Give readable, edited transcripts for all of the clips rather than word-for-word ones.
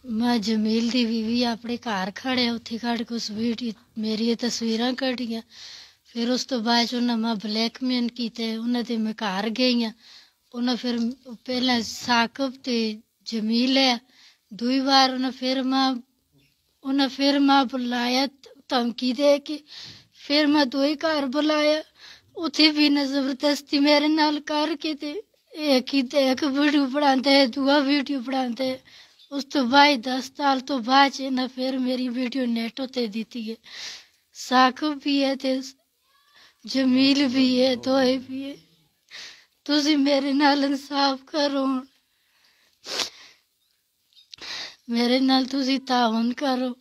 ਮੈਂ ਜਮੀਲ ਦੀ ਬੀਵੀ ਆਪਣੇ ਘਰ ਖੜੇ ਉੱਥੇ ਖੜ ਕੇ ਉਸ ਵੀਡੀਓ ਮੇਰੀਆਂ ਤਸਵੀਰਾਂ ਕੱਢੀਆਂ। ਫਿਰ ਉਸ ਤੋਂ ਬਾਅਦ 'ਚ ਉਹਨਾਂ ਮੈਂ ਬਲੈਕਮੇਲ ਕੀਤੇ। ਉਹਨਾਂ ਦੇ ਮੈਂ ਘਰ ਗਈ ਹਾਂ। ਉਹਨਾਂ ਫਿਰ ਪਹਿਲਾਂ ਸਾਕਬ ਤੇ ਜਮੀਲ ਹੈ ਦੂਈ ਵਾਰ ਉਹਨਾਂ ਫਿਰ ਮੈਂ ਬੁਲਾਇਆ ਧਮਕੀ ਦੇ ਕੇ। ਫਿਰ ਮੈਂ ਦੋਈ ਘਰ ਬੁਲਾਇਆ। ਉੱਥੇ ਵੀ ਨਾ ਜ਼ਬਰਦਸਤੀ ਮੇਰੇ ਨਾਲ ਕਰਕੇ ਤੇ ਇੱਕ ਵੀਡੀਓ ਬਣਾਉਂਦੇ ਦੂਆ ਵੀਡੀਓ ਬਣਾਉਂਦੇ। ਉਸ ਤੋਂ ਬਾਅਦ 10 ਸਾਲ ਤੋਂ ਬਾਅਦ ਇਹਨਾਂ ਫਿਰ ਮੇਰੀ ਵੀਡੀਓ ਨੈਟ ਉੱਤੇ ਦਿੱਤੀ ਹੈ। ਸਾਕਬ ਵੀ ਹੈ ਤੇ ਜਮੀਲ ਵੀ ਹੈ, ਦੋਏ ਵੀ ਹੈ। ਤੁਸੀਂ ਮੇਰੇ ਨਾਲ ਇਨਸਾਫ ਕਰੋ, ਮੇਰੇ ਨਾਲ ਤੁਸੀਂ ਤਾਵਨ ਕਰੋ।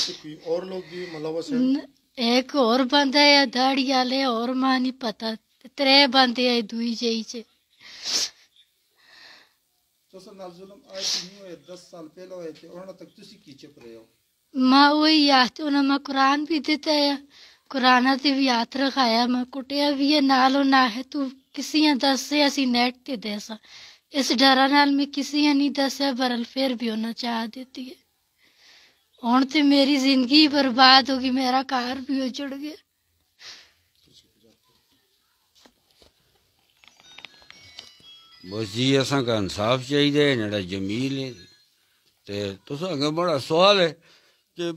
कोई और लोग भी मुलव्वस हैं? एक और बंदा है दाढ़ी वाले और मां नहीं पता। 3 बंदे है दुई जई च। तुसां नाल जुल्म आज नहीं होए 10 साल पहले होए थे उन्होंने तक तुसी की चुप रहे हो? मां वही याद उन्हें मैं कुरान भी देता है, कुराना ते भी हाथ रखाया। मैं कुटिया भी है नालों ना है तू किसी दसे असी नेट ते दसा। इस डर नाल मैं किसी नहीं दसिया बरल फिर भी उन्हें चाह देती है। ਹੁਣ ਤੇ ਮੇਰੀ ਜ਼ਿੰਦਗੀ ਬਰਬਾਦ ਹੋ ਗਈ, ਮੇਰਾ ਘਰ ਵੀ ਉਜੜ ਗਿਆ। बस जी असां का इंसाफ चाहिए जेड़ा जमील है। ते तुसां अगे बड़ा सवाल है कि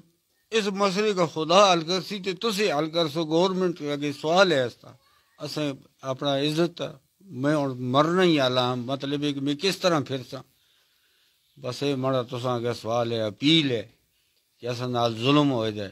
इस मसले का खुदा हल कर सी ते तुसी हल कर सो। गवर्नमेंट के अगे सवाल है इसका। असें अपना इज्जत मैं हुण मरना ही आला मतलब है कि मैं किस तरह फिर सा। बस ये माड़ा तुसां अगे सवाल है, अपील है कि असां नाल जुल्म होए दे